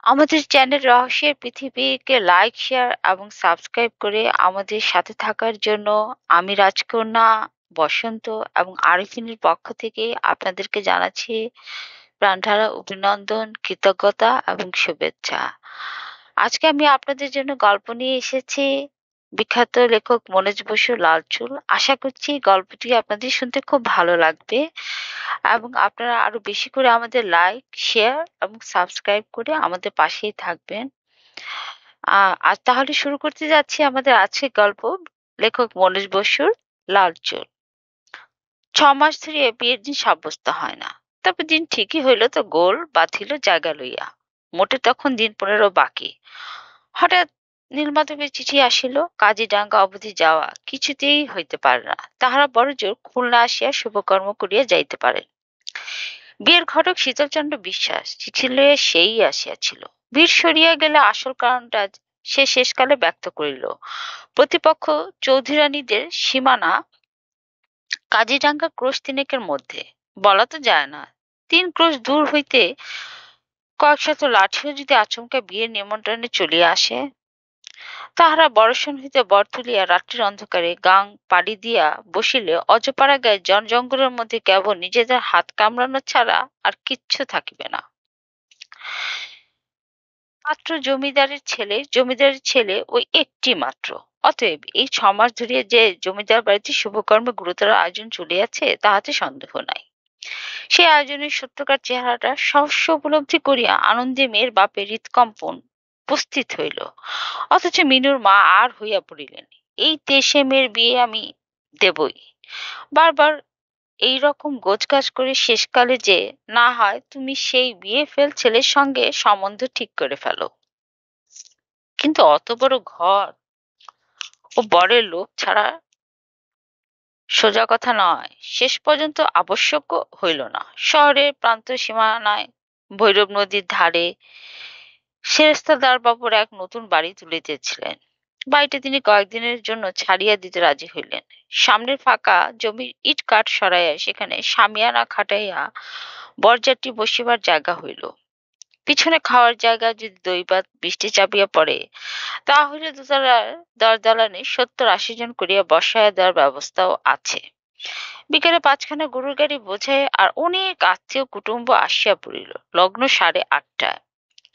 আমাদের চ্যানেল রহস্যের পৃথিবীকে লাইক, শেয়ার এবং সাবস্ক্রাইব করে আমাদের সাথে থাকার জন্য আমি রাজকন্যা, বসন্ত এবং আরিফিনের পক্ষ থেকে আপনাদেরকে জানাচ্ছি প্রাণঢালা অভিনন্দন, কৃতজ্ঞতা এবং শুভেচ্ছা। আজকে আমি আপনাদের জন্য গল্প নিয়ে এসেছি বিখ্যাত লেখক মনোজ বসুর লাল চুল। আশা করছি গল্পটি আপনাদের শুনতে খুব ভালো লাগবে এবং আপনারা আরো বেশি করে আমাদের লাইক, শেয়ার এবং সাবস্ক্রাইব করে আমাদের পাশেই থাকবেন। আজ তাহলে শুরু করতে যাচ্ছি আমাদের আজকের গল্প, লেখক মনোজ বসুর লাল চুল। 6 মাস ধরিয়া বিয়ের দিন সাব্যস্ত হয় না। তবে দিন ঠিকই হইল তো গোল বাঁধিল জায়গা লইয়া। মোটে তখন দিন 15 বাকি। হঠাৎ নীলমাধবের চিঠি আসিল, কাজীডাঙ্গা অবধি যাওয়া কিছুতেই হইতে পারে না। তাহারা বড় জোর খুলনা আসিয়া শুভকর্ম করিয়া যাইতে পারেন। বিয়ের ঘটক শীতলচন্দ্র বিশ্বাস চিঠি লইয়া সেই আসিয়াছিল। ভিড় সরিয়া গেলে আসল কারণটা সে শেষকালে ব্যক্ত করিল। প্রতিপক্ষ চৌধুরানীদের সীমানা কাজিরাঙ্গা ক্রোশ তিনেকের মধ্যে। বলা তো যায় না, 3 ক্রোশ দূর হইতে কয়েক শত লাঠিও যদি আচমকা বিয়ের নিমন্ত্রণে চলিয়া আসে। তাহারা বর্ষণ হইতে বর তুলিয়া রাত্রির অন্ধকারে গাং পাড়ি দিয়া বসিলে অজপাড়া গায়ে জন জঙ্গলের মধ্যে কেবল নিজেদের হাত কামড়ানো ছাড়া আর কিচ্ছু থাকিবে না। মাত্র জমিদারের ছেলে ওই একটি মাত্র। অতএব এই 6 মাস ধরিয়া যে জমিদার বাড়িতে শুভকর্মে গুরুতর আয়োজন চলিয়াছে তাহাতে সন্দেহ নাই। সেই আয়োজনের সত্যকার চেহারাটা সহস্য উপলব্ধি করিয়া আনন্দে মেয়ের বাপের হৃৎকম্পন উপস্থিত হইল। অথচ মিনুর মা আর হইয়া পড়িলেন, এই দেশে মেয়ের বিয়ে আমি দেবই। বারবার এইরকম গোছগাছ করে শেষকালে যে না হয় তুমি সেই বিয়ে ফেল ছেলের সঙ্গে সম্বন্ধ ঠিক করে ফেলো। কিন্তু অত বড় ঘর ও বরের লোক ছাড়া সোজা কথা নয়। শেষ পর্যন্ত আবশ্যক হইল না। শহরের প্রান্ত সীমানায় ভৈরব নদীর ধারে সেরেস্তাদার বাবুর এক নতুন বাড়ি তুলিতেছিলেন। বাড়িটা তিনি কয়েকদিনের জন্য ছাড়িয়া দিতে রাজি হইলেন। সামনের ফাঁকা জমির ইট কাঠ সরাইয়া সেখানে সামিয়ানা খাটাইয়া বরযাত্রী বসিবার জায়গা হইল। পিছনে খাওয়ার জায়গা যদি দৈবাত বৃষ্টি চাপিয়া পড়ে, তাহলে দোতলার দরদালানে 70-80 জন করিয়া বসাইয়া দেওয়ার ব্যবস্থাও আছে। বিকেলে 5খানা গরুর গাড়ি বোঝাই আর অনেক আত্মীয় কুটুম্ব আসিয়া পড়িল। লগ্ন 8:30।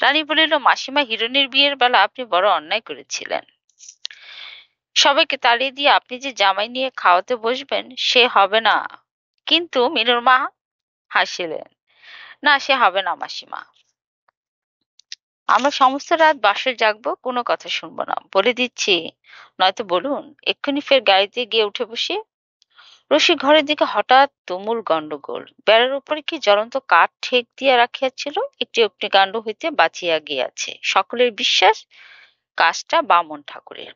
রানী বলিল, মাসিমা, হিরণের বিয়ের বেলা আপনি বড় অন্যায় করেছিলেন। সবাইকে তাড়িয়ে দিয়ে আপনি যে জামাই নিয়ে খাওয়াতে বসবেন সে হবে না। কিন্তু মিনুর মা হাসিলেন, না, সে হবে না মাসিমা। আমরা সমস্ত রাত বাসর জাগবো, কোনো কথা শুনবো না, বলে দিচ্ছি। নয়তো বলুন, এক্ষুনি ফের গাড়িতে গিয়ে উঠে বসি। রসিক ঘরের দিকে হঠাৎ তুমুল গন্ডগোল। বেড়ার উপরে কি জ্বলন্ত কাঠ ঠেক দিয়া রাখিয়াছিল, একটি অগ্নিকাণ্ড হইতে বাঁচিয়া গিয়াছে। সকলের বিশ্বাস কাজটা বামন ঠাকুরের।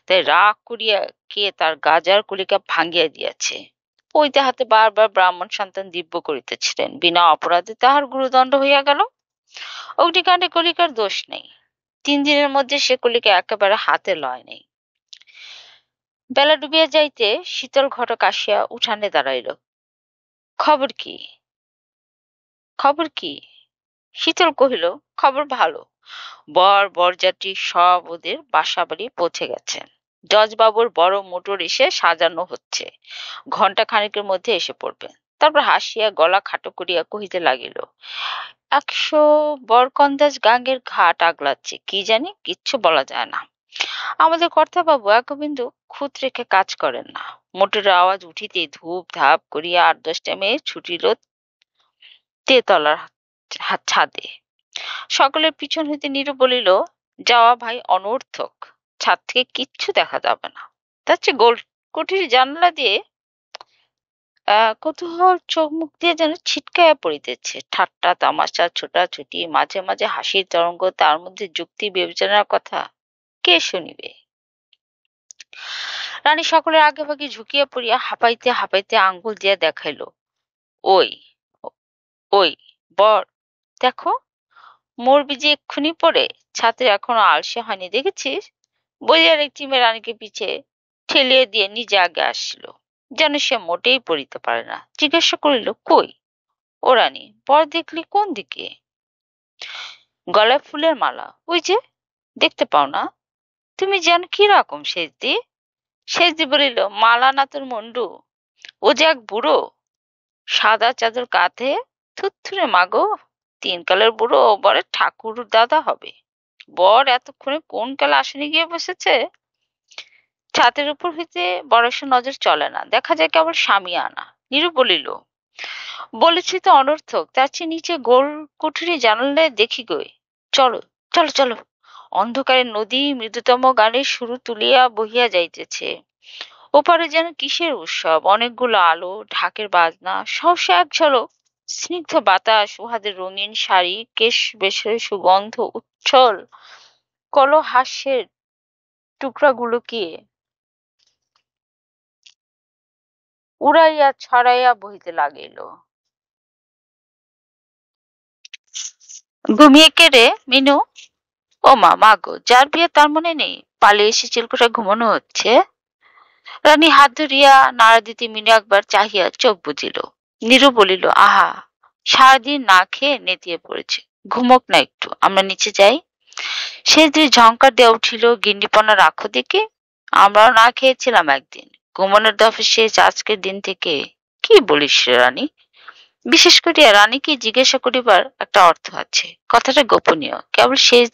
তাই রাগ করিয়া কে তার গাজার কলিকা ভাঙ্গিয়া দিয়াছে। ওই হাতে বারবার ব্রাহ্মণ সন্তান দিব্য করিতেছিলেন, বিনা অপরাধে তাহার গুরুদণ্ড হইয়া গেল। অগ্নিকাণ্ডে কলিকার দোষ নেই। 3 দিনের মধ্যে সে কলিকা একেবারে হাতে লয় নেই। বেলা ডুবিয়া যাইতে শীতল ঘটক আসিয়া উঠানে দাঁড়াইল। খবর কি? খবর কি? শীতল কহিল, খবর ভালো। বর বরযাত্রী সব ওদের বাসা বাড়ি পৌঁছে গেছেন। জজবাবুর বড় মোটর এসে সাজানো হচ্ছে, ঘন্টা খানেকের মধ্যে এসে পড়বেন। তারপর হাসিয়া গলা খাটো করিয়া কহিতে লাগিল, 100 বরকন্দাজ গাঙ্গের ঘাট আগলাচ্ছে, কি জানি, কিচ্ছু বলা যায় না। আমাদের কর্তাবাবু একবিন্দু খুঁত রেখে কাজ করেন না। মোটরের আওয়াজ উঠিতেই ধূপ ধাপ করিয়া 8-10টা মেয়ে ছুটিল তেতলার ছাদে। সকলের পিছন হইতে নীরু বলিল, যাওয়া ভাই অনর্থক, ছাদ থেকে কিচ্ছু দেখা যাবে না। তার চেয়ে গোল কুঠির জানলা দিয়ে কৌতূহল চোখ মুখ দিয়ে যেন ছিটকাইয়া পড়িতেছে। ঠাট্টা তামাশা ছোটাছুটি, মাঝে মাঝে হাসির তরঙ্গ, তার মধ্যে যুক্তি বিবেচনার কথা কে শুনিবে? রানী সকলের আগে ভাগে ঝুঁকিয়া পড়িয়া হাঁপাইতে হাঁপাইতে আঙ্গুল দিয়া দেখাইল, ওই ওই বর, দেখো, মরবি যে এক্ষুনি পড়ে, ছাত্রে এখনো আলসে হয়নি, দেখেছিস? বলিয়ার একটি মেয়ে রানীকে পিছে ঠেলিয়ে দিয়ে নিজে আগে আসছিল, যেন সে মোটেই পড়িতে পারে না। জিজ্ঞাসা করিল, কই? ও রানী, বর দেখলি কোন দিকে? গলায় ফুলের মালা, ওই যে দেখতে পাও না? তুমি যেন কিরকম সেজদি? সেজদি বলিল, মালা না তোর মুন্ডু, ও যে এক বুড়ো, সাদা চাদর কাঁধে, থুরথুরে মাগো, 3 কালের বুড়ো, বরে ঠাকুর দাদা হবে। বর এতক্ষণে কোন কালে আসনে গিয়ে বসেছে। ছাতের উপর হইতে বরসে নজর চলে না, দেখা যায় কেবল সামিয়ানা। নীরু বলিল, বলেছি তো অনর্থক, তার চেয়ে নিচে গোল কুঠুরি জানালায় দেখি গই। চলো চলো চলো। অন্ধকারে নদী মৃদুতম গানের সুর তুলিয়া বহিয়া যাইতেছে। ওপারে যেন কিসের উৎসব, অনেকগুলো আলো, ঢাকের বাজনা, সহসা এক ঝলক স্নিগ্ধ বাতাস, উহাদের রঙিন শাড়ি, কেশ বেশের সুগন্ধ উচ্ছল কলহাস্যের টুকরাগুলোকে উড়াইয়া ছড়াইয়া বহিতে লাগিল। ঘুমিয়ে কে রে মিনু? ও মা, মা গো, যার বিয়ে তার মনে নেই, পালিয়ে এসে চিলকোঠায় ঘুমানো হচ্ছে। রানী হাত ধরিয়া নাড়া দিতে মিনু একবার চাহিয়া চোখ বুজিল। নীরু বলিল, আহা, সারাদিন না খেয়ে নেতিয়ে পড়েছে, ঘুমোক না একটু, আমরা নিচে যাই। সে যে ঝংকার দেওয়া উঠিল, গিন্নিপনা রাখো দেখে, আমরাও না খেয়েছিলাম একদিন, ঘুমানোর দফে শেষ আজকের দিন থেকে। কি বলিস রে রানী? বিশেষ করিয়া রানীকে জিজ্ঞাসা করিবার একটা অর্থ আছে, কথাটা গোপনীয়, কেবল শেষ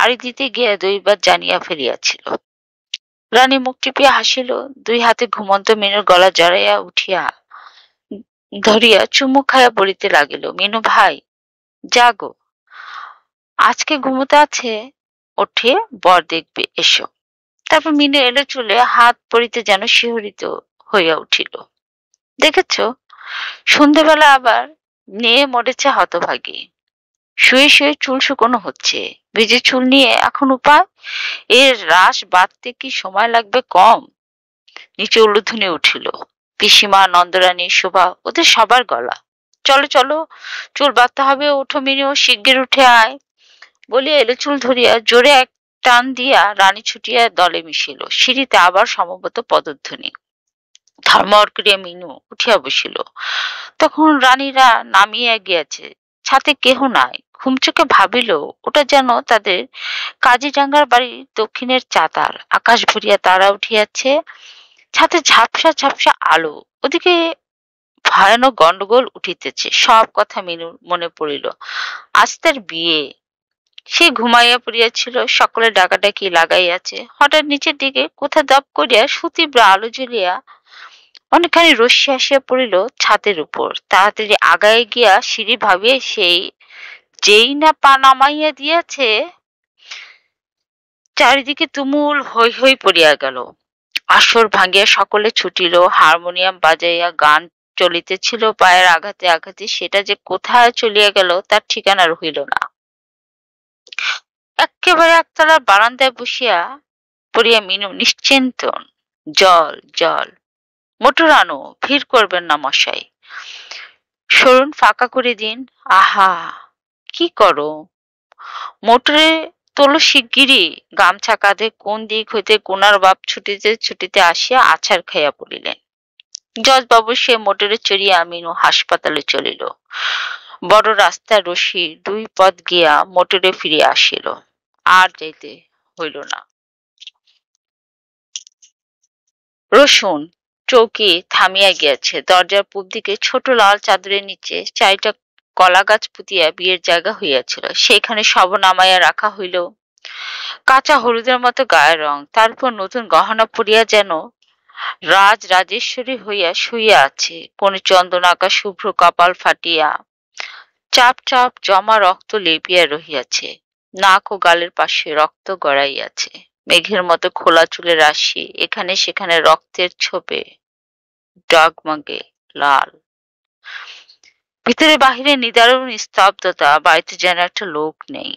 আড়ি দিতে গিয়া 2বার জানিয়া ফেলিয়াছিল। রানী মুখ টিপিয়া হাসিল, 2 হাতে ঘুমন্ত মিনুর গলা জড়াইয়া উঠিয়া ধরিয়া চুমু খাইয়া বলিতে লাগিল, মিনু ভাই, জাগো, আজকে ঘুমোতে আছে, ওঠে বর দেখবে, এসো। তারপর মিনু এলো চুলে হাত পড়িতে যেন শিহরিত হইয়া উঠিল। দেখেছ, সন্ধ্যেবেলা আবার নিয়ে মরেছে হতভাগী। শুয়ে শুয়ে চুল শুকনো হচ্ছে, ভিজে চুল নিয়ে এখন উপায়, এর রাশ বাঁধতে কি সময় লাগবে কম। নিচে উলুধ্বনি উঠিল, পিসিমা, নন্দরানী, শোভা, ওদের সবার গলা। চলো চলো, চুল বাঁধতে হবে, ওঠো মিনু, শিগগির উঠে আয়। বলিয়া এলো চুল ধরিয়া জোরে এক টান দিয়া রানী ছুটিয়া দলে মিশিল। সিঁড়িতে আবার সম্ভবত পদধ্বনি। ধর্মড় করিয়া মিনু উঠিয়া বসিল। তখন রানীরা নামিয়া গিয়াছে, ছাতে কেহ নাই। ঘুমচোখে ভাবিল, ওটা যেন তাদের কাজীডাঙ্গার বাড়ির দক্ষিণের চাতাল। আকাশ ভরিয়া তারা উঠিয়াছে, ছাতে ঝাপসা ঝাপসা আলো, ওদিকে ভয়ানক গন্ডগোল উঠিতেছে। সব কথা মিনুর মনে পড়িল। আজ তার বিয়ে, সে ঘুমাইয়া পড়িয়াছিল, সকলে ডাকাডাকি লাগাইয়াছে। হঠাৎ নিচের দিকে কোথা দাপ করিয়া সুতীব্র আলো জ্বলিয়া অনেকখানি রশ্মি আসিয়া পড়িল ছাদের উপর। তাড়াতাড়ি আগায় গিয়া সিঁড়ি ভাবিয়া যেই না পা নামাইয়া দিয়াছে, চারিদিকে তুমুল হৈ হৈ পড়িয়া গেল। আসর ভাঙিয়া সকলে ছুটিল, হারমোনিয়াম বাজাইয়া গান চলিতেছিল পায়ের আঘাতে আঘাতে, সেটা যে কোথায় চলিয়া গেল তার ঠিকানা রহিল না। একেবারে একতলার বারান্দায় বসিয়া পড়িয়া মিনু নিশ্চিন্তন, জল জল। মোটর আনো, ভিড় করবেন না মশাই, সরুন, ফাঁকা করে দিন। আহা, কি করো, মোটরে তোলো শিগগিরি। গামছা কাঁধে কোন দিক হইতে কোনার বাপ ছুটিতে ছুটিতে আসিয়া আছাড় খাইয়া পড়িলেন। জজবাবু সে মোটরে চড়িয়া মিনু হাসপাতালে চলিল। বড় রাস্তার রশি 2 পথ গিয়া মোটরে ফিরিয়া আসিল, আর যাইতে হইল না। রসুন চৌকি থামিয়া গিয়াছে। দরজার পূব দিকে ছোট লাল চাদরের নিচে 4টা কলা গাছ পুঁতিয়া বিয়ের জায়গা হইয়াছিল, সেইখানে শব নামাইয়া রাখা হইল। কাঁচা হলুদের মতো গায়ের রং, তারপর নতুন গহনা পরিয়া যেন রাজরাজেশ্বরী হইয়া শুইয়া আছে। কোন চন্দনাকা শুভ্র কপাল ফাটিয়া চাপ চাপ জমা রক্ত লেপিয়া রহিয়াছে। নাক ও গালের পাশে রক্ত গড়াইয়াছে। মেঘের মতো খোলা চুলের রাশি, এখানে সেখানে রক্তের ছোপে ডগমগে লাল। ভিতরে বাহিরে নিদারুণ স্তব্ধতা, বাড়িতে যেন একটা লোক নেই।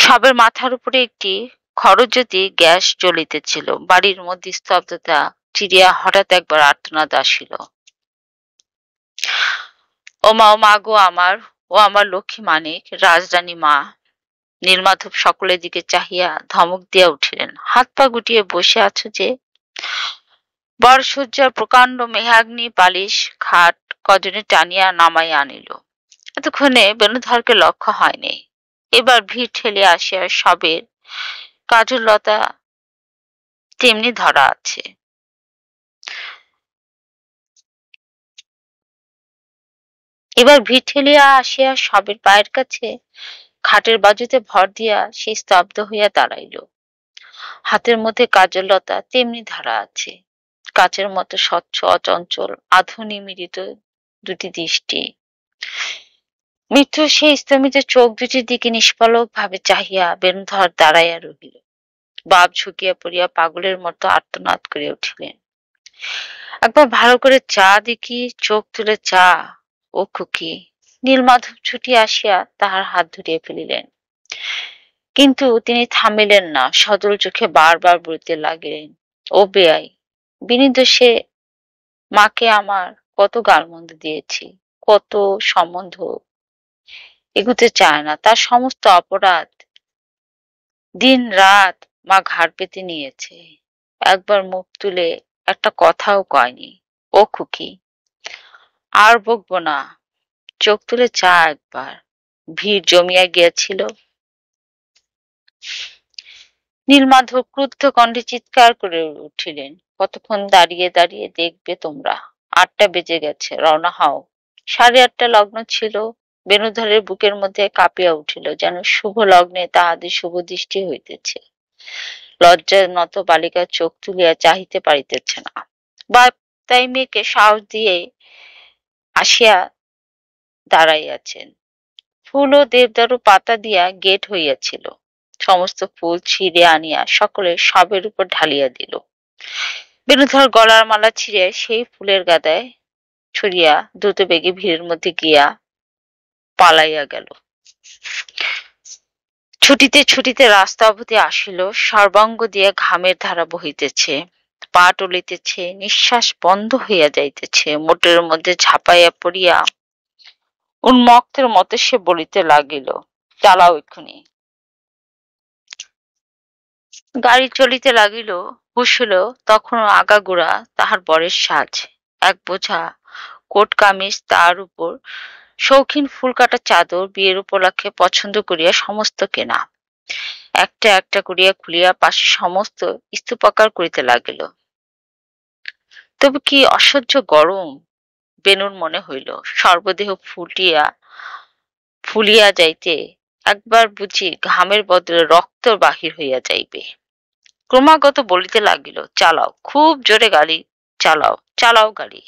সবের মাথার উপরে একটি খরজ্যোতি গ্যাস জ্বলিতেছিল। বাড়ির মধ্যে স্তব্ধতা চিরিয়া হঠাৎ একবার আর্তনাদ আসিল, ও মা, ও মা গো আমার, ও আমার লক্ষ্মী মানিক, রাজরানী মা। নীলমাধব সকলের দিকে চাহিয়া ধমক দিয়া উঠিলেন, হাত পা গুটিয়ে বসে আছো যে? বরসজ্জার প্রকাণ্ড মেহাগ্নি পালিশ খাট কজনে টানিয়া নামাইয়া আনিল। এতক্ষণে বেণুধরকে লক্ষ্য হয়নি। এবার ভিড় ঠেলে আসিয়া সবের কাজললতা তেমনি ধরা আছে। এবার ভিড় ঠেলিয়া আসিয়া সবের পায়ের কাছে খাটের বাজুতে ভর দিয়া সে স্তব্ধ হইয়া দাঁড়াইল। হাতের মধ্যে কাজললতা তেমনি ধরা আছে, কাচের মতো স্বচ্ছ অচঞ্চল আধনিমীলিত দুটি দৃষ্টি। মৃত্যু সেই স্তমিত চোখ দুটির দিকে নিষ্পলক ভাবে চাহিয়া বেণুধর দাঁড়াইয়া রহিল। বাপ ঝুঁকিয়া পড়িয়া পাগলের মতো আর্তনাদ করিয়া উঠিলেন। একবার ভালো করে চা দেখি, চোখ তুলে চা। ও খুকি! নীলমাধব ছুটি আসিয়া তাহার হাত ধরিয়া ফেলিলেন, কিন্তু তিনি থামিলেন না, সজল চোখে বারবার বলিতে লাগিলেন, ও বেয়াই, বিনিদোষে মাকে আমার কত গালমন্দ দিয়েছি, কত সম্বন্ধ এগুতে চায় না, তার সমস্ত অপরাধ দিন রাত মা ঘাড় পেতে নিয়েছে, একবার মুখ তুলে একটা কথাও কয়নি। ও খুকি, আর বকবো না, চোখ তুলে চা একবার। ভিড় জমিয়া গিয়াছিল। নীলমাধব ক্রুদ্ধ কণ্ঠে চিৎকার করে উঠিলেন, কতক্ষণ দাঁড়িয়ে দাঁড়িয়ে দেখবে তোমরা? 8টা বেজে গেছে, রওনা হও। 8:30 লগ্ন ছিল। বেণুধরের বুকের মধ্যে কাঁপিয়া উঠিল, যেন শুভ লগ্নে তাহাদের শুভ দৃষ্টি হইতেছে। লজ্জায় নত বালিকার চোখ তুলিয়া চাহিতে পারিতেছে না। বাপ তাই মেয়েকে সাহস দিয়ে আসিয়া দাঁড়াইয়াছেন। ফুল ও দেবদারু পাতা দিয়া গেট হইয়াছিল। সমস্ত ফুল ছিঁড়ে আনিয়া সকলে সবের উপর ঢালিয়া দিল। বেণুধর গলার মালা ছিঁড়ে সেই ফুলের গাদায় ছড়িয়া দ্রুত বেগে ভিড়ের মধ্যে গিয়া পালাইয়া গেল। ছুটিতে ছুটিতে রাস্তা অবধি আসিল, সর্বাঙ্গ দিয়া ঘামের ধারা বহিতেছে, পা টলিতেছে, নিঃশ্বাস বন্ধ হইয়া যাইতেছে। মোটের মধ্যে ঝাঁপাইয়া পড়িয়া উন্মত্তের মতো সে বলিতে লাগিল, চালাও এক্ষুনি। গাড়ি চলিতে লাগিল। হুশ হইল তখনও আগাগোড়া তাহার বরের সাজ, এক বোঝা কোট কামিজ, তার উপর শৌখিন ফুলকাটা চাদর, বিয়ের উপলক্ষে পছন্দ করিয়া সমস্ত কেনা। একটা একটা করিয়া খুলিয়া পাশে সমস্ত স্তূপাকার করিতে লাগিল। তবে কি অসহ্য গরম! বেণুর মনে হইল সর্বদেহ ফুলিয়া যাইতে, একবার বুঝি ঘামের বদলে রক্ত বাহির হইয়া যাইবে। ক্রমাগত বলিতে লাগিল, চালাও, খুব জোরে গাড়ি চালাও, চালাও গাড়ি।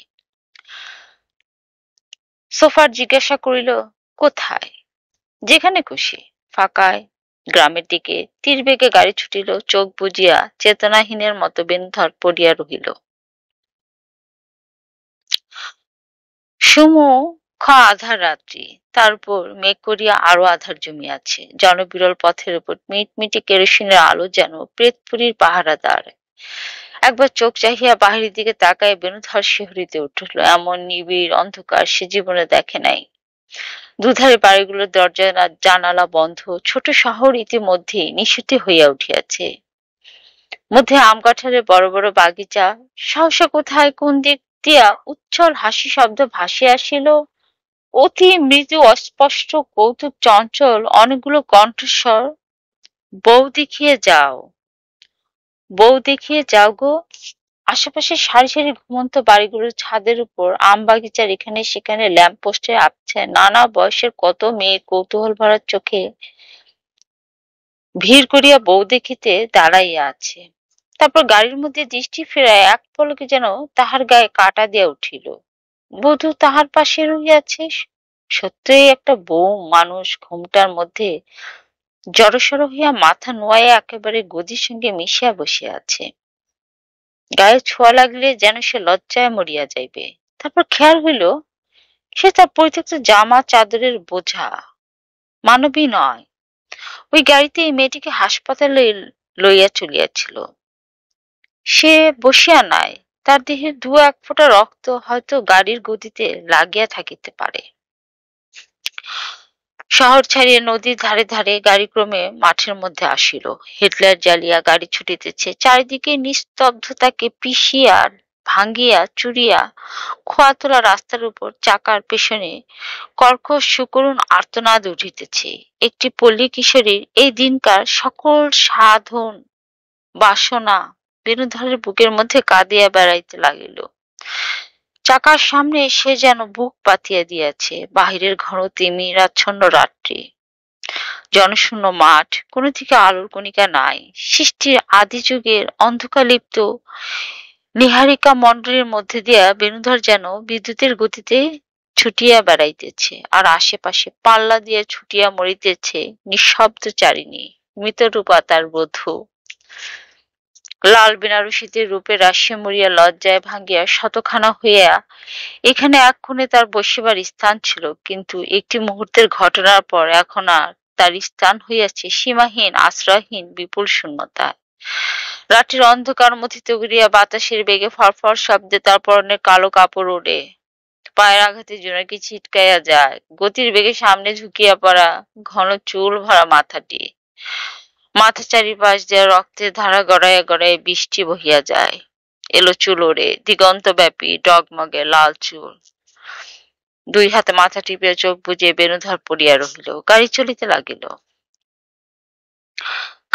সোফার জিজ্ঞাসা করিল, কোথায়? যেখানে খুশি। ফাঁকায়, গ্রামের দিকে তীরবেগে গাড়ি ছুটিল। চোখ বুজিয়া চেতনাহীনের মতো বেণুধর পড়িয়া রহিল। সুমুখ আধার রাত্রি, তার উপর মেঘ করিয়া আরো আধার জমিয়াছে। জনবিরল পথের উপর মিটমিটি কেরোসিনের আলো যেন প্রেতপুরীর পাহারাদার। একবার চোখ চাহিয়া বাহিরের দিকে তাকায় বেণুধর শিহরিতে উঠিল। এমন নিবিড় অন্ধকার সে জীবনে দেখে নাই। দুধারে বাড়িগুলোর দরজা জানালা বন্ধ, ছোট শহর ইতিমধ্যেই নিশুতি হইয়া উঠিয়াছে। মধ্যে আম কাঁঠালের বড় বড় বাগিচা। সহসা কোথায় কোন দিক দিয়া উচ্ছল হাসি শব্দ ভাসিয়া আসিল। অতি মৃদু অস্পষ্ট কৌতুক চঞ্চল অনেকগুলো কণ্ঠস্বর, বউ দেখিয়ে যাও, বউ দেখিয়ে যাও গো। আশেপাশে সারি সারি ঘুমন্ত বাড়িগুলোর ছাদের উপর, আম বাগিচার এখানে সেখানে ল্যাম্প পোস্টে আছে নানা বয়সের কত মেয়ে কৌতূহল ভরা চোখে ভিড় করিয়া বউ দেখিতে দাঁড়াইয়া আছে। তারপর গাড়ির মধ্যে দৃষ্টি ফেরায় এক পলকে যেন তাহার গায়ে কাঁটা দিয়া উঠিল। বধূ তাহার পাশে রহিয়াছে। সত্যই একটা বউ মানুষ, ঘোমটার মধ্যে জড়সড় হইয়া মাথা নোয়াইয়া একেবারে গদির সঙ্গে মিশিয়া বসিয়া আছে। গায়ে ছোঁয়া লাগলে যেন সে লজ্জায় মরিয়া যাইবে। তারপর খেয়াল হইল সে তার পরিত্যক্ত জামা চাদরের বোঝা, মানবী নয়। ওই গাড়িতে এই মেয়েটিকে হাসপাতালে লইয়া চলিয়াছিল। সে বসিয়া নাই, তার দেহে 2-1 ফোঁটা রক্ত হয়তো গাড়ির গদিতে লাগিয়া থাকিতে পারে। শহর ছাড়িয়া নদীর ধারে ধারে গাড়ি ক্রমে মাঠের মধ্যে আসিল। হেডলাইট জ্বালিয়া গাড়ি ছুটিতেছে, চারিদিকে নিস্তব্ধতাকে পিষিয়া ভাঙ্গিয়া চুরিয়া খোয়া তোলা রাস্তার উপর চাকার পেছনে কর্কশ সুকরুণ আর্তনাদ উঠিতেছে। একটি পল্লী কিশোরীর এই দিনকার সকল সাধন বাসনা বেণুধরের বুকের মধ্যে কাঁদিয়া বেড়াইতে লাগিল। চাকার সামনে সে যেন বুক পাতিয়া দিয়াছে। বাহিরের ঘন তিমিরাচ্ছন্ন রাত্রি, জনশূন্য মাঠ, কোনো দিকে আলোর কণিকা নাই। সৃষ্টির আদি যুগের অন্ধকারলিপ্ত নীহারিকা মণ্ডলীর মধ্যে দিয়া বেণুধর যেন বিদ্যুতের গতিতে ছুটিয়া বেড়াইতেছে, আর আশেপাশে পাল্লা দিয়া ছুটিয়া মরিতেছে নিঃশব্দচারিণী মৃতরূপা তার বধূ। লাল বেনারসিতে রূপে রাশিয়া মরিয়া লজ্জায় ভাঙ্গিয়া শতখানা হইয়া এখানে এক্ষণে তার বসিবার স্থান ছিল, কিন্তু একটি মুহূর্তের ঘটনার পর এখন আর তার স্থান হইয়াছে সীমাহীন আশ্রয়হীন বিপুল শূন্যতায়। রাত্রির অন্ধকার মথিত করিয়া বাতাসের বেগে ফরফর শব্দে তার পরনের কালো কাপড় ওড়ে, পায়ের আঘাতে জোনাকি ছিটকাইয়া যায়। গতির বেগে সামনে ঝুঁকিয়া পড়া ঘন চুল ভরা মাথাটি, মাথা চারিপাশ দিয়া রক্তের ধারা গড়াইয়া গড়াইয়া বৃষ্টি বহিয়া যায়। এলো চুল ওড়ে, দিগন্ত ব্যাপী ডগমগে লাল চুল। দুই হাতে মাথা টিপিয়া চোখ বুজিয়ে বেণুধর পড়িয়া রহিল। গাড়ি চলিতে লাগিল।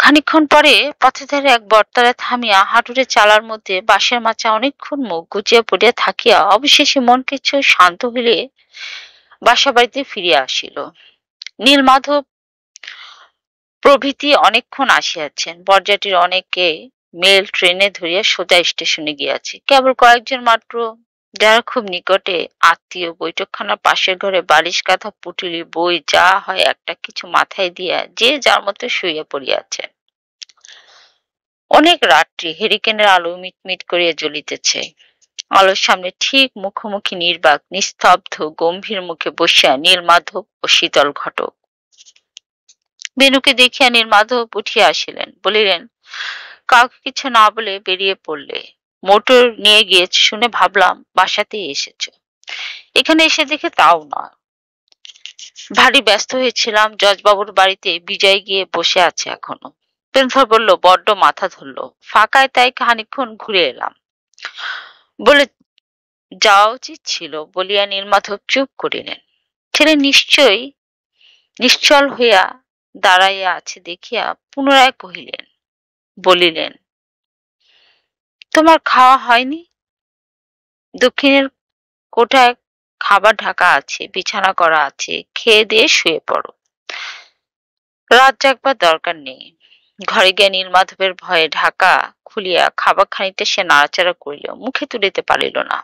খানিকক্ষণ পরে পথের ধারে এক বটতলায় থামিয়া হাঁটুরে চালার মধ্যে বাঁশের মাচা অনেকক্ষণ মুখ গুজিয়া পড়িয়া থাকিয়া অবশেষে মন কিছু শান্ত হইলে বাসা বাড়িতে ফিরিয়া আসিল। নীলমাধব প্রভৃতি অনেকক্ষণ আসিয়াছেন। বরযাত্রীর অনেকে মেল ট্রেনে ধরিয়া সোজা স্টেশনে গিয়াছে। কেবল কয়েকজন মাত্র, যারা খুব নিকটে আত্মীয়, বৈঠকখানার পাশের ঘরে বালিশ কাঁথা পুটুলি বই যা হয় একটা কিছু মাথায় দিয়া যে যার মতো শুইয়া পড়িয়াছেন। অনেক রাত্রি, হেরিকেনের আলো মিটমিট করিয়া জ্বলিতেছে। আলোর সামনে ঠিক মুখোমুখি নির্বাক নিস্তব্ধ গম্ভীর মুখে বসিয়া নীলমাধব ও শীতল ঘটক। বেণুকে দেখিয়া নীলমাধব উঠিয়া আসিলেন, বলিলেন, কাউকে কিছু না বলে বেরিয়ে পড়লে? মোটর নিয়ে গিয়েছে শুনে ভাবলাম বাসাতেই এসেছো। এখানে এসে দেখে তাও নয়। ভারী ব্যস্ত হয়েছিলাম জজবাবুর বাড়িতে, বিজয় গিয়ে বসে আছে এখনো। বেণুধর বলল, বড্ড মাথা ধরলো। ফাঁকায় তাই খানিকক্ষণ ঘুরে এলাম। বলে যাওয়া উচিত ছিল বলিয়া নীলমাধব চুপ করিলেন। ছেলে নিশ্চল হইয়া দাঁড়াইয়া আছে দেখিয়া পুনরায় বলিলেন, তোমার খাওয়া হয়নি? দক্ষিণের কোঠায় খাবার ঢাকা আছে, বিছানা করা আছে, খেয়ে দিয়ে শুয়ে পড়ো। রাত জাগবার দরকার নেই। ঘরে গিয়া নীলমাধবের ভয়ে ঢাকা খুলিয়া খাবার খানিকটা সে নাড়াচাড়া করিল, মুখে তুলিতে পারিল না।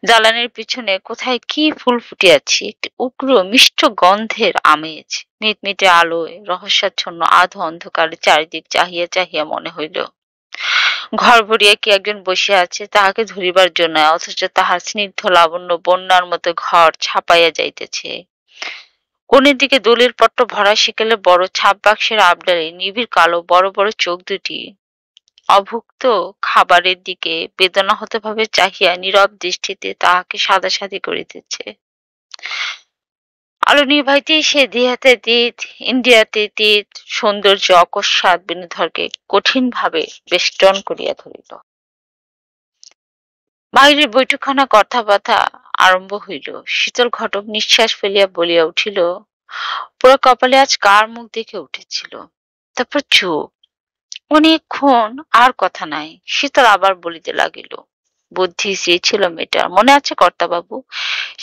জ্বালানির পিছনে কোথায় কি ফুল ফুটিয়াছে, একটি উগ্র মিষ্ট গন্ধের আমেজ। মিটমিটে আলোয় রহস্যাচ্ছন্ন আধো অন্ধকারে চারিদিক চাহিয়া চাহিয়া মনে হইল ঘর ভরিয়া কি একজন বসিয়া আছে তাহাকে ধরিবার জন্য, অথচ তাহার স্নিগ্ধ লাবণ্য বন্যার মতো ঘর ছাপাইয়া যাইতেছে। কোণের দিকে দলির পট্ট ভরা সেকেলে বড় ছাপ বাক্সের আবডালে নিবিড় কালো বড় বড় চোখ দুটি অভুক্ত খাবারের দিকে বেদনাহত ভাবে চাহিয়া নীরব দৃষ্টিতে তাহাকে সাদাসাদি করিতেছে। আলো নিভাইতেই সে দিহাতে তিত ইন্ডিয়াতে তিত সৌন্দর্য অকস্মাৎ বেণুধরকে কঠিন ভাবে বেষ্টন করিয়া ধরিল। বাহিরের বৈঠকখানা কথাবার্তা আরম্ভ হইল। শীতল ঘটক নিঃশ্বাস ফেলিয়া বলিয়া উঠিল, পুরো কপালে আজ কার মুখ দেখে উঠেছিল। তারপর চুপ। অনেকক্ষণ আর কথা নাই। শীতল আবার বলিতে লাগিল, বুদ্ধি চেয়েছিল মেয়েটার, মনে আছে কর্তাবাবু?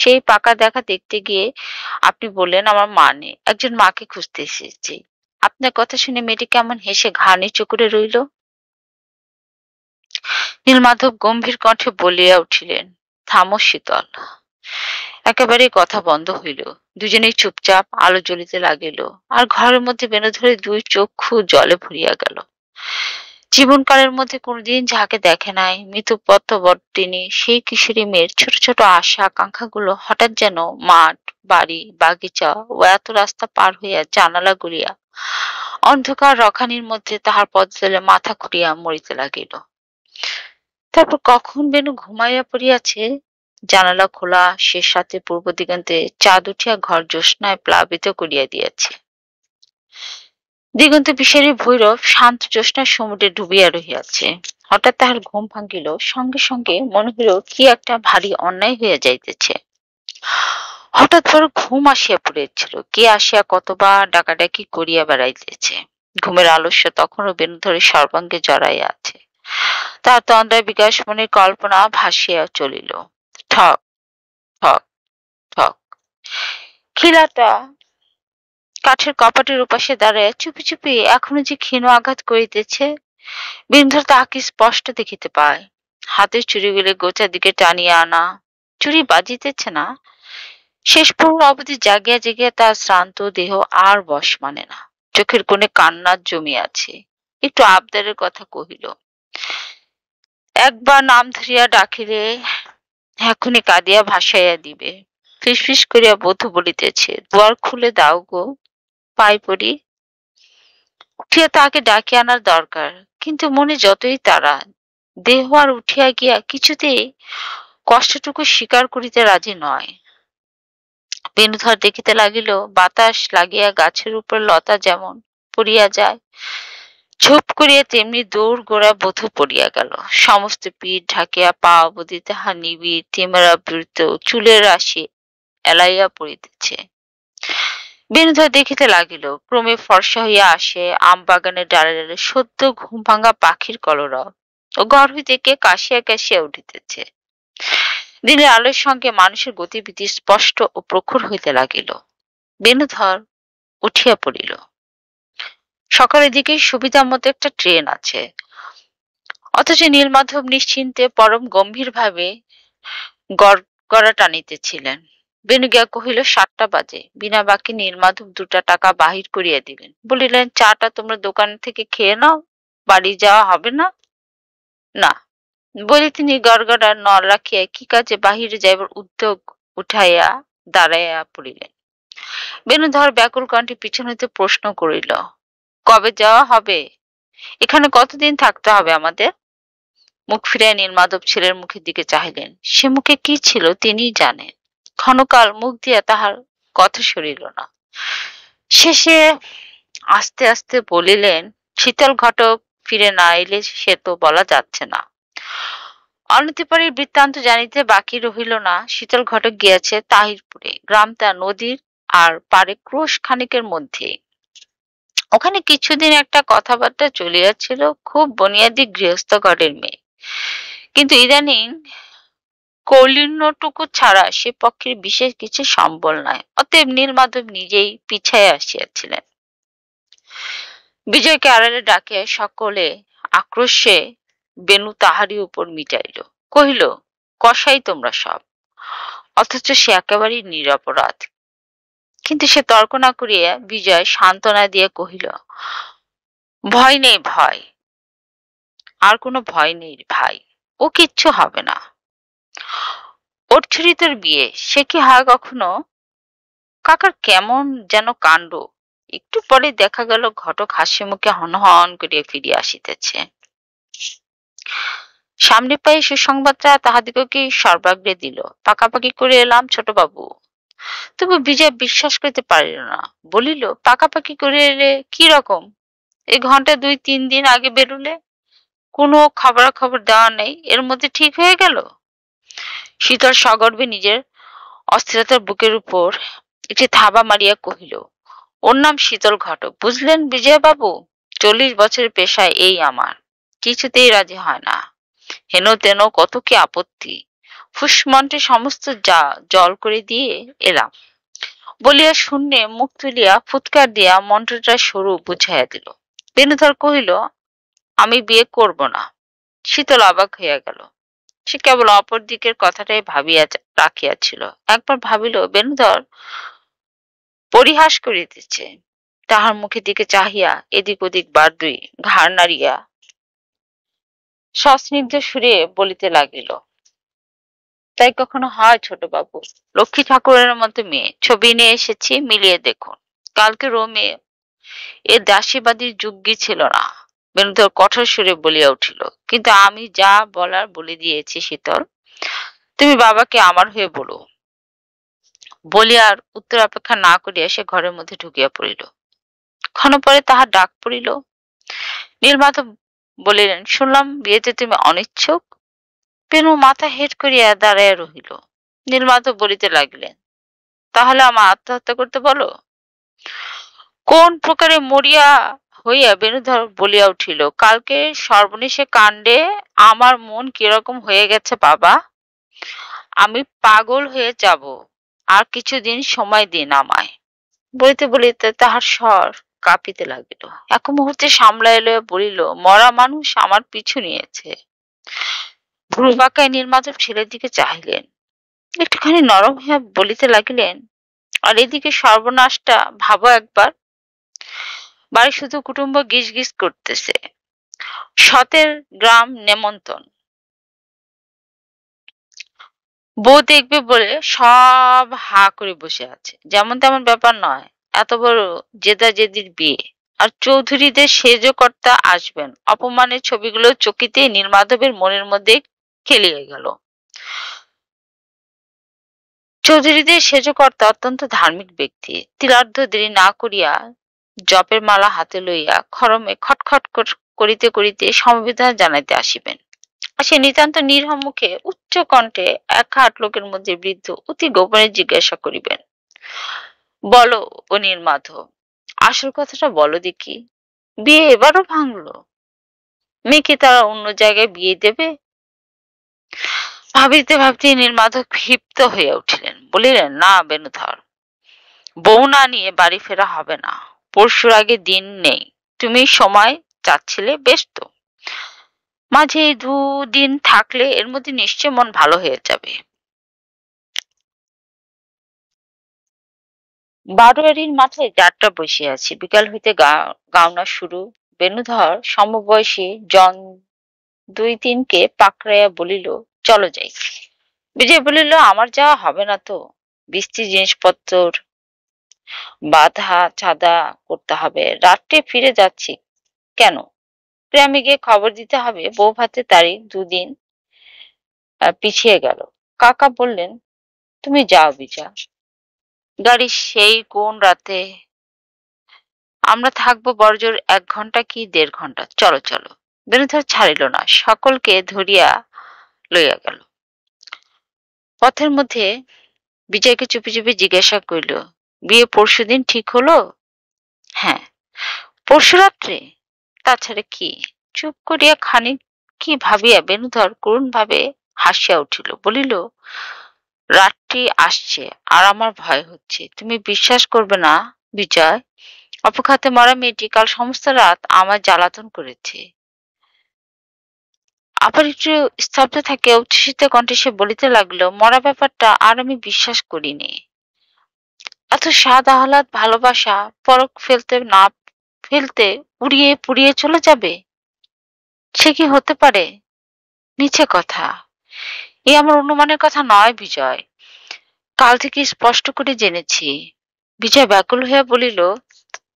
সেই পাকা দেখা দেখতে গিয়ে আপনি বললেন আমার মা নেই, একজন মাকে খুঁজতে এসেছি। আপনার কথা শুনে মেয়েটি কেমন হেসে ঘাড় নিচু করে রইল। নীলমাধব গম্ভীর কণ্ঠে বলিয়া উঠিলেন, থামো শীতল। একেবারেই কথা বন্ধ হইল। দুজনেই চুপচাপ। আলো জ্বলিতে লাগিল, আর ঘরের মধ্যে বেণুধরের দুই চক্ষু জলে ভরিয়া গেল। জীবনকালের মধ্যে কোনোদিন যাহাকে দেখে নাই মৃতপথবর্তিনী সেই কিশোরী মেয়ের ছোট ছোট আশা আকাঙ্ক্ষাগুলো হঠাৎ যেন মাঠ, বাড়ি, বাগিচা ও এত রাস্তা পার হইয়া জানালা গড়িয়া অন্ধকার রখানির মধ্যে তাহার পদতলে মাথা খুঁড়িয়া মরিতে লাগিল। তারপর কখন বেণু ঘুমাইয়া পড়িয়াছে। জানালা খোলা, শেষ রাতে পূর্ব দিগন্তে চাঁদ উঠিয়া ঘর জ্যোৎস্নায় প্লাবিত করিয়া দিয়াছে। দিগন্তে বিষারী ভৈরব শান্ত জ্যোৎস্নার সমুদ্রে ডুবিয়া রহিয়াছে। হঠাৎ তাহার ঘুম ভাঙিল, সঙ্গে সঙ্গে মনে হইল কি একটা ভারী অন্যায় হইয়া যাইতেছে। হঠাৎ বড় ঘুম আসিয়া পড়িয়াছিল, কে আসিয়া কতবার ডাকাডাকি করিয়া বেড়াইতেছে। ঘুমের আলস্য তখনও বেণুধরের সর্বাঙ্গে জড়াইয়া আছে। তার তন্দ্রায় বিকাশ মনের কল্পনা ভাসিয়া চলিল। ঠক ঠক ঠক। খিলাটা কাঠের কপাটের উপাসে দাঁড়াইয়া চুপি চুপি এখনো যে ক্ষীণ আঘাত করিতেছে। বিন্ধর তাহাকে স্পষ্ট দেখিতে পায়। হাতের চুড়িগুলি গোছার দিকে টানিয়া আনা, চুড়ি বাজিতেছে না। শেষ প্রহর অবধি জাগিয়া জাগিয়া তার শ্রান্ত দেহ আর বশ মানে না। চোখের কোণে কান্নার জমিয়াছে। একটু আবদারের কথা কহিল, একবার নাম ধরিয়া ডাকিলে এখনই কাঁদিয়া ভাসাইয়া দিবে। ফিসফিস করিয়া বধূ বলিতেছে, দুয়ার খুলে দাও গো, পাই পড়ি। উঠিয়া তাহাকে ডাকিয়া আনার দরকার, কিন্তু মনে যতই তাড়া, দেহ আর উঠিয়া গিয়া কিছুতেই কষ্টটুকু স্বীকার করিতে রাজি নয়। বেণুধর দেখিতে লাগিল, বাতাস লাগিয়া গাছের উপর লতা যেমন পড়িয়া যায়, ঝুপ করিয়া তেমনি দৌড় গোড়া বধূ পড়িয়া গেল। সমস্ত পিঠ ঢাকিয়া পা অবধি তাহার নিবিড় তিমিরাবৃত চুলের রাশি এলাইয়া পড়িতেছে। বেণুধর দেখিতে লাগিল, ক্রমে ফর্সা হইয়া আসে আম বাগানের ডালে ডালে সদ্য ঘুম ভাঙা পাখির কলরব, ও ঘর হইতে কে কাশিয়া কাশিয়া উঠিতেছে। দিনের আলোর সঙ্গে মানুষের গতিবিধি স্পষ্ট ও প্রখর হইতে লাগিল। বেণুধর উঠিয়া পড়িল। সকালের দিকে সুবিধা মতো একটা ট্রেন আছে, অথচ নীলমাধব নিশ্চিন্তে পরম গম্ভীর ভাবে গড়গড়া টানিতেছিলেন। বেণু গিয়া কহিল, 7টা বাজে। বিনা বাক্যে নীলমাধব 2টা টাকা বাহির করিয়া দিলেন। বলিলেন, চাটা তোমরা দোকান থেকে খেয়ে নাও, বাড়ি যাওয়া হবে না। না বলে তিনি গড়গড়া নল রাখিয়া কি কাজে বাহিরে যাইবার উদ্যোগ উঠাইয়া দাঁড়াইয়া পড়িলেন। বেণুধর ব্যাকুল কণ্ঠে পিছন হইতে প্রশ্ন করিল, কবে যাওয়া হবে? এখানে কতদিন থাকতে হবে আমাদের? মুখ ফিরাইয়া নীলমাধব ছেলের মুখের দিকে চাহিলেন। সে মুখে কি ছিল তিনিই জানেন। ক্ষণকাল মুখ দিয়া তাহার কথা সরিল না। শেষে আস্তে আস্তে বলিলেন, শীতল ঘটক ফিরে না এলে সে তো বলা যাচ্ছে না। অনতিপরের বৃত্তান্ত জানিতে বাকি রহিল না। শীতল ঘটক গিয়াছে তাহিরপুরে, গ্রামটা নদীর আর পারে ক্রোশ খানিকের মধ্যে। ওখানে কিছুদিন একটা কথাবার্তা চলিয়াছিল, খুব বুনিয়াদি গৃহস্থ ঘরের মেয়ে, কিন্তু ইদানিং কৌলীন্যটুকু ছাড়া সে পক্ষের বিশেষ কিছু সম্বল নাই। অতএব নীলমাধব নিজেই পিছাইয়া আসিয়াছিলেন। বিজয়কে আড়ালে ডাকিয়া সকলে আক্রোশে বেণু তাহারই উপর মিটাইল, কহিল, কসাই তোমরা সব। অথচ সে একেবারেই নিরপরাধ। কিন্তু সে তর্ক না করিয়া বিজয় সান্ত্বনা দিয়ে কহিল, ভয় নেই, ভয় আর কোনো ভয় নেই ভাই, ও কিচ্ছু হবে না। ওর ছুরি তোর বিয়ে, সে কি হয় কখনো? কাকার কেমন যেন কাণ্ড। একটু পরে দেখা গেল ঘটক হাসি মুখে হনহন করিয়া ফিরিয়া আসিতেছে। সামনে পায়ে সুসংবাদটা তাহাদিগকে সর্বাগ্রে দিল। পাকাপাকি করে এলাম ছোট বাবু। তবু বিজয় বিশ্বাস করিতে পারিল না। বলিল, পাকাপাকি করে এলে কি রকম? এই ঘন্টা 2-3 দিন আগে বেরুলে, কোনো খবরাখবর দেওয়া নেই, এর মধ্যে ঠিক হয়ে গেল। শীতল সগর্বে নিজের অস্থিরতার বুকের উপর একটি থাবা মারিয়া কহিল, ওর নাম শীতল ঘটক, বুঝলেন বিজয় বাবু? 40 বছরের পেশায় এই আমার, কিছুতেই রাজি হয় না। হেন তেন কত কি আপত্তি, ফুসমন্টে সমস্ত যা জল করে দিয়ে এলাম। বলিয়া শূন্যে মুখ তুলিয়া ফুৎকার দিয়া মন্ত্রটা সরু বুঝাইয়া দিল। বেণুধর কহিল, আমি বিয়ে করব না। শীতল অবাক হইয়া গেল। সে কেবল অপর দিকের কথাটাই ভাবিয়া রাখিয়াছিল। একবার ভাবিল বেণুধর পরিহাস করিতেছে। তাহার মুখের দিকে চাহিয়া এদিক ওদিক বার দুই ঘাড় নাড়িয়া সস্নিগ্ধ সুরে বলিতে লাগিল, তাই কখনো হয় ছোট বাবু? লক্ষ্মী ঠাকুরের মতো মেয়ে, ছবি নিয়ে এসেছি, মিলিয়ে দেখুন। কালকে রোমে এ দাসীবাদীর যুগ্যি ছিল না। বেণুধর কঠোর সুরে বলিয়া উঠিল, কিন্তু আমি যা বলার বলে দিয়েছি শীতল, তুমি বাবাকে আমার হয়ে বলো। বলিয়া আর উত্তর অপেক্ষা না করিয়া সে ঘরের মধ্যে ঢুকিয়া পড়িল। ক্ষণ পরে তাহার ডাক পড়িল, নীলমাধব বলিলেন, শুনলাম বিয়েতে তুমি অনিচ্ছুক। বেনু মাথা হেঁট করিয়া দাঁড়াইয়া রহিল। নীলমাধব বলিতে লাগিলেন, তাহলে আমার আত্মহত্যা করতে বলো? কোন প্রকারে মরিয়া হইয়া বেণুধর বলিয়া উঠিল, কালকে সর্বনেশে কাণ্ডে আমার মন কিরকম হয়ে গেছে বাবা, আমি পাগল হয়ে যাব। আর কিছুদিন সময় দিন আমায়। বলিতে বলিতে তাহার স্বর কাঁপিতে লাগিল। এক মুহূর্তে সামলাইল, বলিল, মরা মানুষ আমার পিছু নিয়েছে। ভ্রু বাঁকায় নীলমাধব ছেলের দিকে চাহিলেন। একটুখানি নরম হইয়া বলিতে লাগিলেন, আর এদিকে সর্বনাশটা ভাবো একবার। বাড়ি শুধু কুটুম্ব গিজ গিজ করতেছে। শতের গ্রাম নেমন্তন, বউ দেখবে বলে সব হা করে বসে আছে। যেমন তেমন ব্যাপার নয়, এত বড় জেদাজেদির বিয়ে। আর চৌধুরীদের সেজকর্তা আসবেন। অপমানের ছবিগুলো চকিতে নীলমাধবের মনের মধ্যে খেলিয়ে গেল। চৌধুরীদের সেজকর্তা অত্যন্ত ধার্মিক ব্যক্তি। তিলার্ধ দেরি না করিয়া জপের মালা হাতে লইয়া খড়মে খটখট করিতে করিতে সমবেদনা জানাইতে আসিবেন। সে নিতান্ত নির্মম মুখে উচ্চ কণ্ঠে এক হাট লোকের মধ্যে বৃদ্ধ অতি গোপনে জিজ্ঞাসা করিবেন, বলো ও নীলমাধব, আসল কথাটা বলো দেখি। বিয়ে এবারও ভাঙলো? মেয়েকে তারা অন্য জায়গায় বিয়ে দেবে? ভাবিতে ভাবিতে নীলমাধব ক্ষিপ্ত হইয়া উঠিলেন। বলিলেন, না বেণুধর, বউ না নিয়ে বাড়ি ফেরা হবে না। পরশুর আগে দিন নেই। তুমি সময় চাচ্ছিলে, বেশ তো। মাঝে এই দুদিন থাকলে এর মধ্যে নিশ্চয় মন ভালো হয়ে যাবে। 12 মাঠে যাত্রা বসিয়াছি। বিকাল হইতে গাওনা শুরু। বেণুধর সমবয়সী জন 2-3কে পাকড়াইয়া বলিল, চলো যাই। বিজয় বলিল, আমার যাওয়া হবে না তো। বৃষ্টি জিনিসপত্র বাঁধা চাঁদা করতে হবে। রাত্রে ফিরে যাচ্ছি। কেন? গ্রামে গিয়ে খবর দিতে হবে বউ ভাতের তারিখ 2 দিন পিছিয়ে গেল। কাকা বললেন, তুমি যাও বিজা, গাড়ি সেই কোন রাতে। আমরা থাকবো বড়জোর 1 ঘন্টা কি 1.5 ঘন্টা। চলো চলো। বেণুধর ছাড়িল না, সকলকে ধরিয়া লইয়া গেল। পথের মধ্যে বিজয়কে চুপি চুপি জিজ্ঞাসা করিল, বিয়ে পরশুদিন ঠিক হলো? হ্যাঁ। পরশু রাত্রে? তাছাড়া কি? চুপ করিয়া খানিক কি ভাবিয়া বেণুধর করুণ ভাবে হাসিয়া উঠিল। বলিল, রাত্রি আসছে আর আমার ভয় হচ্ছে। তুমি বিশ্বাস করবে না বিজয়, অপঘাতে মরা মেয়েটি কাল সমস্ত রাত আমার জ্বালাতন করেছে। আবার একটু স্তব্ধ থাকিয়া উচ্ছ্বসিত কণ্ঠে সে বলিতে লাগলো, মরা ব্যাপারটা আর আমি বিশ্বাস করিনি। এত স্বাদ আহ্লাদ ভালোবাসা পরক ফেলতে না ফেলতে উড়িয়ে পুড়িয়ে চলে যাবে? সে কি হতে পারে? মিছে কথা। এ আমার অনুমানের কথা নয় বিজয়, কাল থেকে স্পষ্ট করে জেনেছি। বিজয় ব্যাকুল হইয়া বলিল,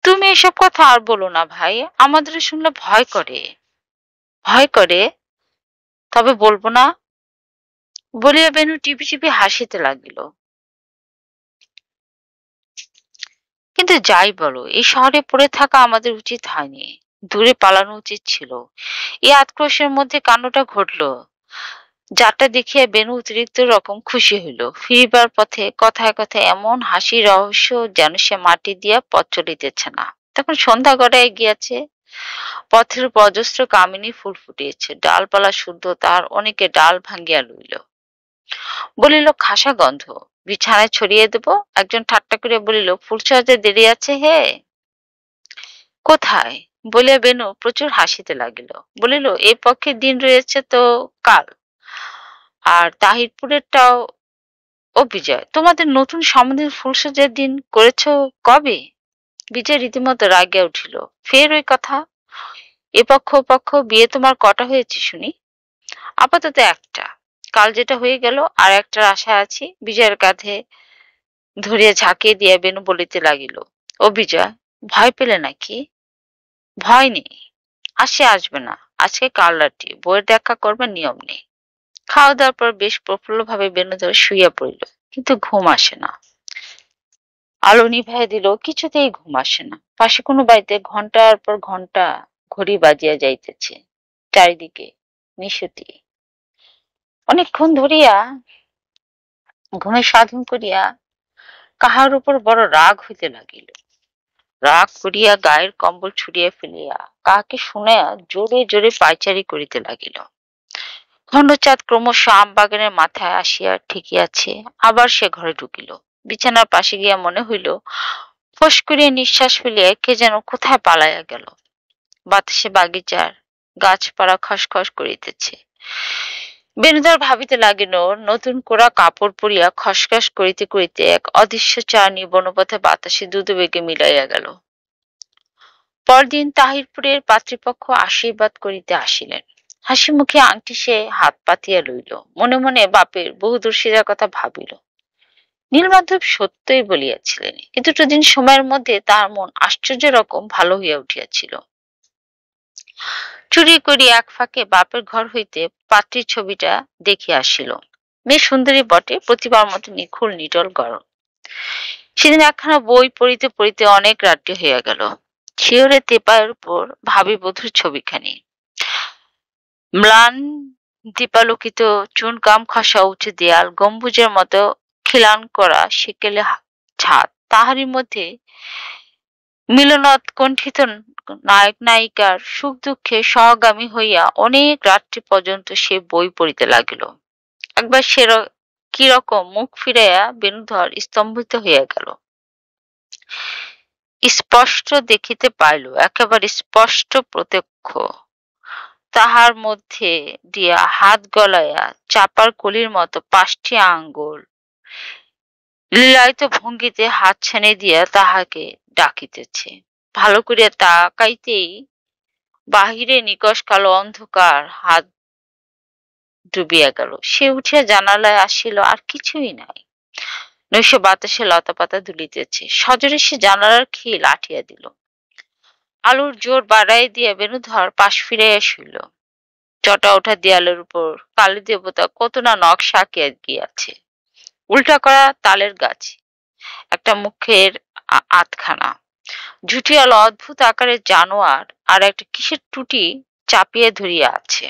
তুমি এসব কথা আর বলো না ভাই, আমাদের শুনলে ভয় করে। ভয় করে? তবে বলবো না, বলিয়া বেনু টিপি টিপি হাসিতে লাগিল। কিন্তু যাই বলো, এই শহরে পড়ে থাকা আমাদের উচিত হয়নি। দূরে পালানো উচিত ছিল। এই আক্রোশের মধ্যে কাণ্ডটা ঘটল। যারটা দেখিয়া বেনু অতিরিক্ত রকম খুশি হইল। ফিরিবার পথে কথায় কথায় এমন হাসির রহস্য যেন সে মাটি দিয়া পথ চলিতেছে না। তখন সন্ধ্যা গড়াইয়া গিয়াছে। পথের উপর অজস্র কামিনী ফুল ফুটিয়েছে। ডালপালা শুদ্ধ, তার অনেকে ডাল ভাঙ্গিয়া লইল। বলিল, খাসা গন্ধ, বিছানায় ছড়িয়ে দেব। একজন ঠাট্টা করিয়া বলিল, ফুল সাজাতে দেরি আছে হে। কোথায়? বলিয়া বেনু প্রচুর হাসিতে লাগিল। বলিল, এ পক্ষে দিন রয়েছে তো কাল, আর তাহিরপুরেরটাও। ও বিজয়, তোমাদের নতুন সম্বন্ধের ফুলসজ্জার দিন করেছ কবে? বিজয় রীতিমতো রাগিয়া উঠিল। ফের ওই কথা? এ পক্ষ ও পক্ষ বিয়ে তোমার কটা হয়েছে শুনি? আপাতত একটা। কাল যেটা হয়ে গেল আর একটার আশায় আছি। বিজয়ের কাঁধে ধরিয়া ঝাঁকিয়ে দিয়া বেনু বলিতে লাগিল, ও বিজয়, ভয় পেলে নাকি? ভয় নেই। আর সে আসবে না। আজকে কাল রাত্রি বইয়ের দেখা করবার নিয়ম নেই। খাওয়া দাওয়ার পর বেশ প্রফুল্ল ভাবে বেণুধর শুইয়া পড়িল, কিন্তু ঘুম আসে না। আলো নিভাইয়া দিল, কিছুতেই ঘুম আসে না। পাশে কোনো বাড়িতে ঘন্টার পর ঘন্টা ঘড়ি বাজিয়া যাইতেছে। চারিদিকে নিশুতি। অনেকক্ষণ ধরিয়া ঘুমে সাধন করিয়া কাহার উপর বড় রাগ হইতে লাগিল। রাগ করিয়া গায়ের কম্বল ছুড়িয়া ফেলিয়া কাহাকে শুনাইয়া জোরে জোরে পায়চারি করিতে লাগিল। খণ্ডচাঁদ ক্রমশ আম বাগানের মাথায় আসিয়া ঠেকিয়াছে, আবার সে ঘরে ঢুকিল। বিছানার পাশে গিয়া মনে হইল ফোঁস করিয়া নিঃশ্বাস ফেলিয়া কে যেন কোথায় পালাইয়া গেল। বাতাসে বাগিচার গাছপালা খসখস করিতেছে। বেণুধর ভাবিতে লাগিল, নতুন কোরা কাপড় পরিয়া খসখস করিতে করিতে এক অদৃশ্য চারণী বনপথে বাতাসে দ্রুতবেগে মিলাইয়া গেল। পরদিন তাহিরপুরের পাত্রীপক্ষ আশীর্বাদ করিতে আসিলেন। হাসি মুখে আংটি সে হাত পাতিয়া লইল। মনে মনে বাপের বহুদর্শিতার কথা ভাবিল। নীলমাধব সত্যই বলিয়াছিলেন। কিছুটা দিন সময়ের মধ্যে তার মন আশ্চর্য রকম ভালো হইয়া উঠিয়াছিল। চুরি করিয়া এক ফাঁকে বাপের ঘর হইতে পাত্রীর ছবিটা দেখিয়া আসিল। মেয়ে সুন্দরী বটে, প্রতিবার মতো নিখুল নিটল গড়ন। সেদিন একখানা বই পড়িতে পড়িতে অনেক রাত্রি হইয়া গেল। শিয়রে তেপায়ের উপর ভাবী বধূর ছবিখানি, ম্লান দীপালোকিত চুনকাম খসা উঁচু দেয়াল, গম্বুজের মতো খিলান করা সেকেলে ছাদ, তাহারই মধ্যে মিলনোৎকণ্ঠিত নায়ক নায়িকার সুখ দুঃখে সহগামী হইয়া অনেক রাত্রি পর্যন্ত সে বই পড়িতে লাগিল। একবার কিরকম মুখ ফিরাইয়া বেণুধর স্তম্ভিত হইয়া গেল। স্পষ্ট দেখিতে পাইল, একেবারে স্পষ্ট প্রত্যক্ষ, তাহার মধ্যে দিয়া হাত গলাইয়া চাপার কলির মতো 5টি আঙ্গুল লীলায়িত ভঙ্গিতে হাতছানি দিয়া তাহাকে ডাকিতেছে। ভালো করিয়া তাকাইতেই বাহিরে নিকষ কালো অন্ধকার হাত ডুবিয়া গেল। সে উঠিয়া জানালায় আসিল, আর কিছুই নাই। নৈশ বাতাসে লতা পাতা দুলিতেছে। সজোরে সে জানালার খিল আঠিয়া দিল। আলোর জোর বাড়াই দিয়া বেণুধর পাশ ফিরাইয়া শুইল। চটা ওঠা দেয়ালের উপর কালী দেবতা কত না নকশা আঁকিয়া গিয়াছে। উল্টা করা তালের গাছ, একটা মুখের আধখানা, ঝুটিয়াল অদ্ভুত আকারের জানোয়ার, আর একটা কিসের টুটি চাপিয়ে ধরিয়া আছে।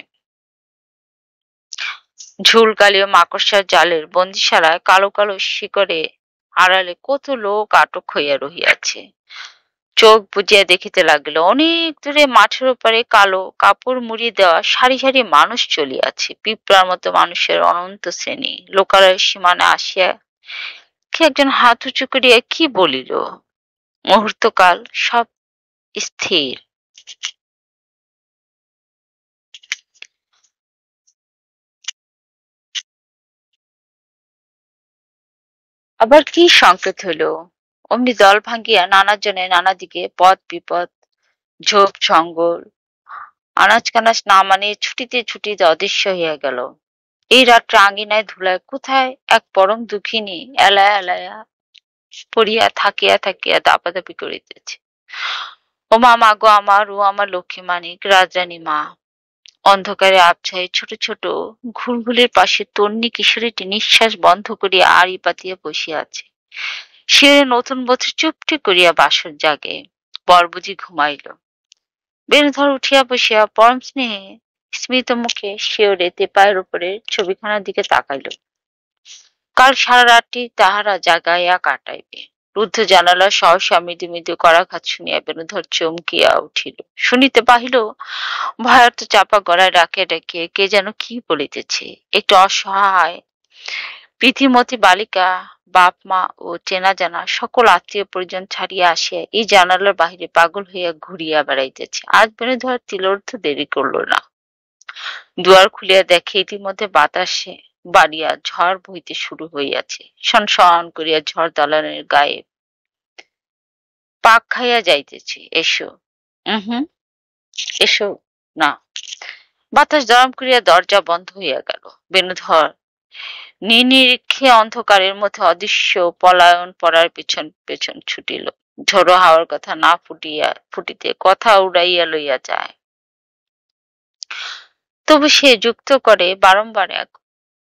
ঝুলকালীয় মাকড়সার জালের বন্দিশালায় কালো কালো শিকড়ে আড়ালে কত লোক আটক হইয়া রহিয়াছে। চোখ বুজিয়া দেখিতে লাগিল, অনেক দূরে মাঠের ওপারে কালো কাপড় মুড়িয়ে দেওয়া সারি সারি মানুষ চলিয়াছে। পিঁপড়ার মতো মানুষের অনন্ত শ্রেণী লোকালয়ের সীমানা আসিয়া কি একজন হাত উঁচু করিয়া কি বলিল। মুহূর্তকাল সব স্থির। আবার কি সংকেত হইল। অমনি দল ভাঙ্গিয়া নানা জনে নানা দিকে পথ বিপদ, ঝোপ জঙ্গল, আনাজ কানাজ না মানিয়ে ছুটিতে ছুটিতে অদৃশ্য হইয়া গেল। এই রাত্রে আঙ্গিনায় ধুলায় কোথায় এক পরম দুঃখিনী এলায়া এলায়া পড়িয়া থাকিয়া থাকিয়া দাপাদাপি করিতেছে। ও মা, মাগো আমার, ও আমার লক্ষ্মী মানিক, রাজরানী মা। অন্ধকারে আবছায়ে ছোট ছোট ঘুলঘুলির পাশে তন্নি কিশোরীটি নিঃশ্বাস বন্ধ করিয়া আড়ি পাতিয়া বসিয়া আছে। সে নতুন বধূ চুপটি করিয়া বাসর জাগে। বর বুঝি ঘুমাইল। বেণুধর উঠিয়া বসিয়া পরম স্নেহে স্মিত মুখে শিয়রে তেপায়ের উপরে ছবিখানার দিকে তাকাইল। কাল সারা রাতটি তাহারা জাগাইয়া কাটাইবে। রুদ্ধ জানালা সহসা মৃদু মৃদু করাঘাত শুনিয়া বেণুধর চমকিয়া উঠিল। শুনিতে পাহিল ভয়ার্ত চাপা গলায় ডাকিয়া ডাকিয়া কে যেন কি বলিতেছে। একটু অসহায় পৃথিমতী বালিকা বাপ মা ও চেনা জানা সকল আত্মীয় পরিজন ছাড়িয়া আসিয়া এই জানালার বাহিরে পাগল হইয়া ঘুরিয়া বেড়াইতেছে। আজ বেণুধর তিলর্ধ দেরি করল না। দুয়ার খুলিয়া দেখে ইতিমধ্যে বাতাসে বাড়িয়া ঝড় বইতে শুরু হইয়াছে। শন শন করিয়া ঝড় দালানের গায়ে পাক খাইয়া যাইতেছে। এসো। হুম, এসো না। বাতাস দরম করিয়া দরজা বন্ধ হইয়া গেল। বেণুধর নির্নিরীক্ষে অন্ধকারের মধ্যে অদৃশ্য পলায়ন পড়ার পেছন পেছন ছুটিল। ঝোড়ো হাওয়ার কথা না ফুটিতে কথা উড়াইয়া লইয়া যায়। তবু সে যুক্ত করে বারংবার এক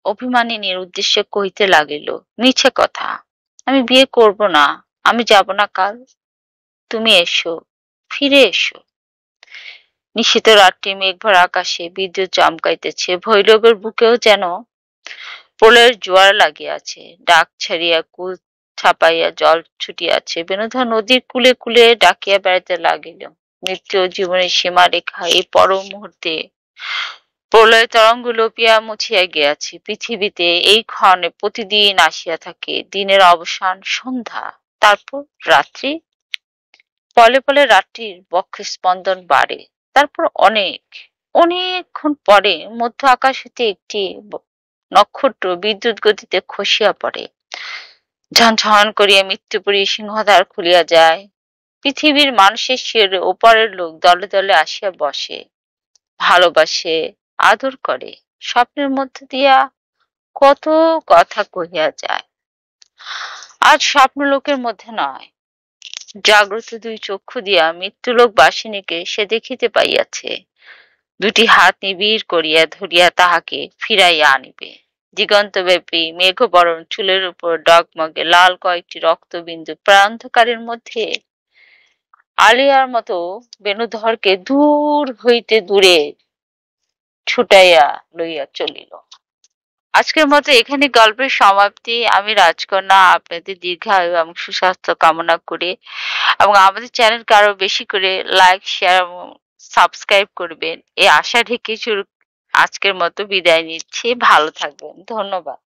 অভিমানিনীর উদ্দেশ্যে কহিতে লাগিল, মিছে কথা, আমি বিয়ে করব না, আমি যাব না কাল, তুমি এসো, ফিরে এসো। নিশীথ রাত্রি মেঘভরা আকাশে বিদ্যুৎ চমকাইতেছে, ভৈরবের বুকেও যেন প্রলয়ের জোয়ার লাগিয়াছে। ডাক ছাড়িয়া কুল ছাপাইয়া জল ছুটিয়াছে, বেণুধর নদীর কূলে কূলে ডাকিয়া বেড়াইতে লাগিল। মৃত্যু ও জীবনের সীমারেখা এই পর মুহূর্তে প্রলয় তরঙ্গ লোপিয়া মুছিয়া গিয়াছে। পৃথিবীতে এই ক্ষণে প্রতিদিন আসিয়া থাকে দিনের অবসান সন্ধ্যা, তারপর রাত্রি। পলে পলে রাত্রির বক্ষে স্পন্দন বাড়ে, তারপর অনেকক্ষণ পরে মধ্য আকাশ হইতে একটি নক্ষত্র বিদ্যুৎ গতিতে খসিয়া পড়ে। ঝনঝন করিয়া মৃত্যুপুরী সিংহদ্বার খুলিয়া যায়। পৃথিবীর মানুষের শিরে ওপারের লোক দলে দলে আসিয়া বসে, ভালোবাসে, আদর করে। স্বপ্নের মধ্য দিয়া কত কথা কহিয়া যায়। আজ স্বপ্নলোকের মধ্যে নয়, জাগ্রত দুই চক্ষু দিয়া মৃত্যুলোক বাসিনীকে সে দেখিতে পাইয়াছে। দুটি হাত নিবিড় করিয়া ধরিয়া তাহাকে ফিরাইয়া আনিবে। দিগন্তব্যাপী মেঘবরণ চুলের উপর ডগমগে লাল কয়েকটি রক্তবিন্দু প্রান্তকারের মধ্যে আলিয়ার মতো বেণুধরকে দূর হইতে দূরে ছুটাইয়া লইয়া চলিল। আজকের মতো এখানে গল্পের সমাপ্তি। আমি রাজকন্যা আপনাদের দীর্ঘায়ু এবং সুস্বাস্থ্য কামনা করে এবং আমাদের চ্যানেলকে আরো বেশি করে লাইক, শেয়ার এবং সাবস্ক্রাইব করবেন এই আশা রেখে শুরু আজকের মতো বিদায় নিচ্ছি। ভালো থাকবেন। ধন্যবাদ।